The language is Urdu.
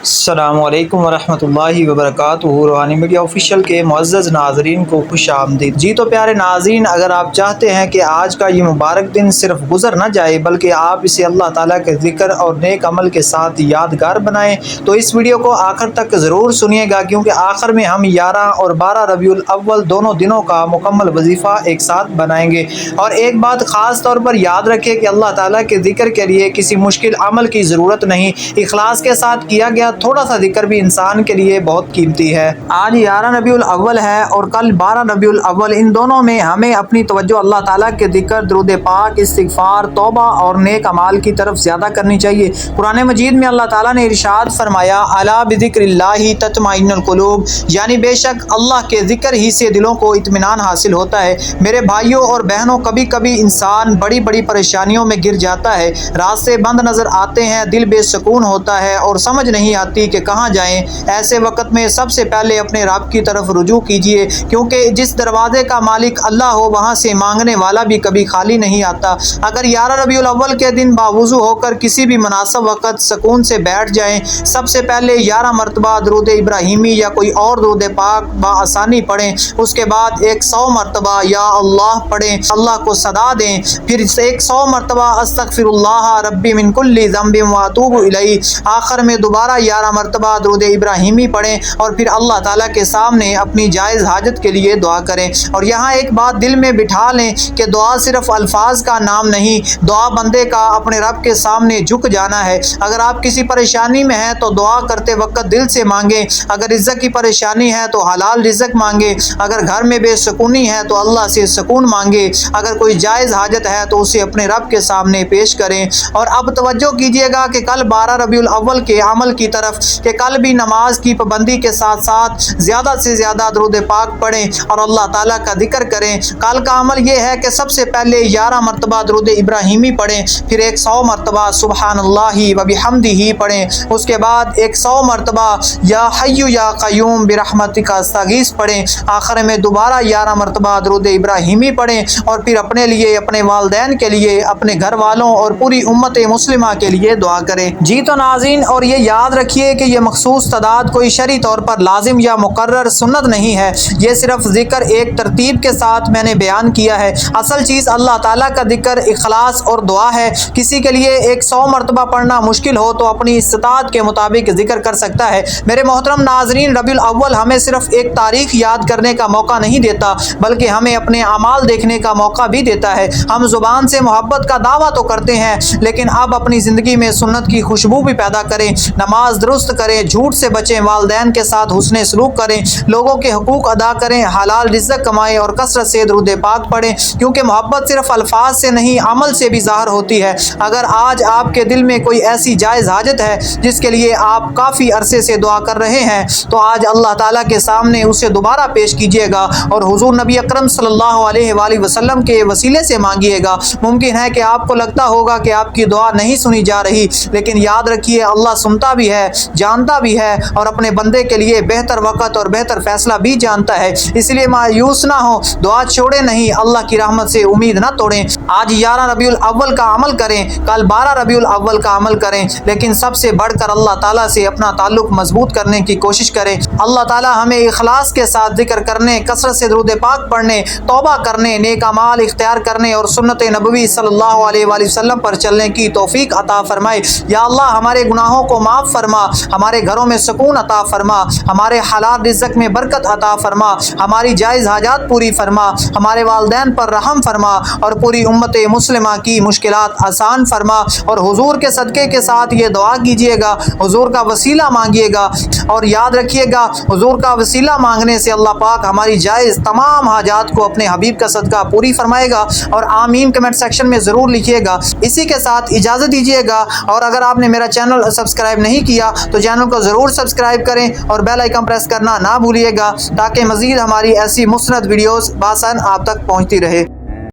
السلام علیکم ورحمۃ اللہ وبرکاتہ۔ روحانی میڈیا آفیشیل کے معزز ناظرین کو خوش آمدید۔ جی تو پیارے ناظرین، اگر آپ چاہتے ہیں کہ آج کا یہ مبارک دن صرف گزر نہ جائے بلکہ آپ اسے اللہ تعالیٰ کے ذکر اور نیک عمل کے ساتھ یادگار بنائیں تو اس ویڈیو کو آخر تک ضرور سنیے گا، کیونکہ آخر میں ہم 11 اور 12 ربیع الاول دونوں دنوں کا مکمل وظیفہ ایک ساتھ بنائیں گے۔ اور ایک بات خاص طور پر یاد رکھیں کہ اللہ تعالیٰ کے ذکر کے لیے کسی مشکل عمل کی ضرورت نہیں، اخلاص کے ساتھ کیا گیا تھوڑا سا ذکر بھی انسان کے لیے بہت قیمتی ہے۔ آج 11 ربیع الاول ہے اور کل 12 ربیع الاول، ان دونوں میں ہمیں اپنی توجہ اللہ تعالیٰ کے ذکر، درود پاک، استغفار، توبہ اور نیک اعمال کی طرف زیادہ کرنی چاہیے۔ قرآن مجید میں اللہ تعالیٰ نے ارشاد فرمایا، الا بذکر اللہ تطمئن القلوب، یعنی بے شک اللہ کے ذکر ہی سے دلوں کو اطمینان حاصل ہوتا ہے۔ میرے بھائیوں اور بہنوں، کبھی کبھی انسان بڑی بڑی پریشانیوں میں گر جاتا ہے، راستے بند نظر آتے ہیں، دل بے سکون ہوتا ہے اور سمجھ نہیں آتی کہ کہاں جائیں۔ ایسے وقت میں سب سے پہلے اپنے رب کی طرف رجوع کیجیے، کیونکہ جس دروازے کا مالک اللہ ہو وہاں سے مانگنے والا بھی کبھی خالی نہیں آتا۔ اگر 11 ربیع الاول کے دن باوضو ہو کر کسی بھی مناسب وقت سکون سے بیٹھ جائیں، سب سے پہلے 11 مرتبہ درود ابراہیمی یا کوئی اور درود پاک بآسانی پڑھیں، اس کے بعد 100 مرتبہ یا اللہ پڑھیں، اللہ کو صدا دیں، پھر 100 مرتبہ استغفر اللہ ربی من کل ذنب واتوب الیہ، آخر میں دوبارہ 11 مرتبہ درود ابراہیمی پڑھیں اور پھر اللہ تعالیٰ کے سامنے اپنی جائز حاجت کے لیے دعا کریں۔ اور یہاں ایک بات دل میں بٹھا لیں کہ دعا صرف الفاظ کا نام نہیں، دعا بندے کا اپنے رب کے سامنے جھک جانا ہے۔ اگر آپ کسی پریشانی میں ہیں تو دعا کرتے وقت دل سے مانگیں، اگر رزق کی پریشانی ہے تو حلال رزق مانگیں، اگر گھر میں بے سکونی ہے تو اللہ سے سکون مانگیں، اگر کوئی جائز حاجت ہے تو اسے اپنے رب کے سامنے پیش کریں۔ اور اب توجہ کیجیے گا کہ کل 12 ربیع الاول کے عمل کی طرف، کہ کل بھی نماز کی پابندی کے ساتھ ساتھ زیادہ سے زیادہ درود پاک پڑھیں اور اللہ تعالیٰ کا ذکر کریں۔ کل کا عمل یہ ہے کہ سب سے پہلے 11 مرتبہ درود ابراہیمی پڑھیں، پھر 100 مرتبہ سبحان اللہ و بحمدہ پڑھیں، اس کے بعد 100 مرتبہ یا حی یا قیوم برحمتک استغیث پڑھیں، آخر میں دوبارہ 11 مرتبہ درود ابراہیمی پڑھیں اور پھر اپنے لیے، اپنے والدین کے لیے، اپنے گھر والوں اور پوری امت مسلمہ کے لیے دعا کریں۔ جی تو ناظرین، اور یہ یاد رکھیے کہ یہ مخصوص تعداد کوئی شرعی طور پر لازم یا مقرر سنت نہیں ہے، یہ صرف ذکر ایک ترتیب کے ساتھ میں نے بیان کیا ہے۔ اصل چیز اللہ تعالیٰ کا ذکر، اخلاص اور دعا ہے۔ کسی کے لیے 100 مرتبہ پڑھنا مشکل ہو تو اپنی استطاعت کے مطابق ذکر کر سکتا ہے۔ میرے محترم ناظرین، ربیع الاول ہمیں صرف ایک تاریخ یاد کرنے کا موقع نہیں دیتا بلکہ ہمیں اپنے اعمال دیکھنے کا موقع بھی دیتا ہے۔ ہم زبان سے محبت کا دعویٰ تو کرتے ہیں، لیکن اب اپنی زندگی میں سنت کی خوشبو بھی پیدا کریں، نماز درست کریں، جھوٹ سے بچیں، والدین کے ساتھ حسن سلوک کریں، لوگوں کے حقوق ادا کریں، حلال رزق کمائیں اور کثرت سے درود پاک پڑھیں، کیونکہ محبت صرف الفاظ سے نہیں عمل سے بھی ظاہر ہوتی ہے۔ اگر آج آپ کے دل میں کوئی ایسی جائز حاجت ہے جس کے لیے آپ کافی عرصے سے دعا کر رہے ہیں تو آج اللہ تعالیٰ کے سامنے اسے دوبارہ پیش کیجیے گا اور حضور نبی اکرم صلی اللہ علیہ وآلہ وسلم کے وسیلے سے مانگیے گا۔ ممکن ہے کہ آپ کو لگتا ہوگا کہ آپ کی دعا نہیں سنی جا رہی، لیکن یاد رکھیے اللہ سنتا بھی ہے، جانتا بھی ہے اور اپنے بندے کے لیے بہتر وقت اور بہتر فیصلہ بھی جانتا ہے۔ اس لیے مایوس نہ ہو، دعا چھوڑے نہیں، اللہ کی رحمت سے امید نہ توڑیں۔ آج 11 ربیع الاول کا عمل کریں، کل 12 ربیع الاول کا عمل کریں، لیکن سب سے بڑھ کر اللہ تعالیٰ سے اپنا تعلق مضبوط کرنے کی کوشش کریں۔ اللہ تعالیٰ ہمیں اخلاص کے ساتھ ذکر کرنے، کثرت سے درود پاک پڑھنے، توبہ کرنے، نیک اعمال اختیار کرنے اور سنت نبوی صلی اللہ علیہ وآلہ وسلم پر چلنے کی توفیق عطا فرمائے۔ یا اللہ ہمارے گناہوں کو معاف فرما، ہمارے گھروں میں سکون عطا فرما، ہمارے حلال رزق میں برکت عطا فرما، ہماری جائز حاجات پوری فرما، ہمارے والدین پر رحم فرما اور پوری امت مسلمہ کی مشکلات آسان فرما۔ اور حضور کے صدقے کے ساتھ یہ دعا کیجیے گا، حضور کا وسیلہ مانگیے گا، اور یاد رکھیے گا حضور کا وسیلہ مانگنے سے اللہ پاک ہماری جائز تمام حاجات کو اپنے حبیب کا صدقہ پوری فرمائے گا۔ اور آمین کمنٹ سیکشن میں ضرور لکھیے گا۔ اسی کے ساتھ اجازت دیجیے گا، اور اگر آپ نے میرا چینل سبسکرائب نہیں کیا تو چینل کو ضرور سبسکرائب کریں اور بیل آئیکن پریس کرنا نہ بھولیے گا، تاکہ مزید ہماری ایسی مسند ویڈیوز بآسان آپ تک پہنچتی رہے۔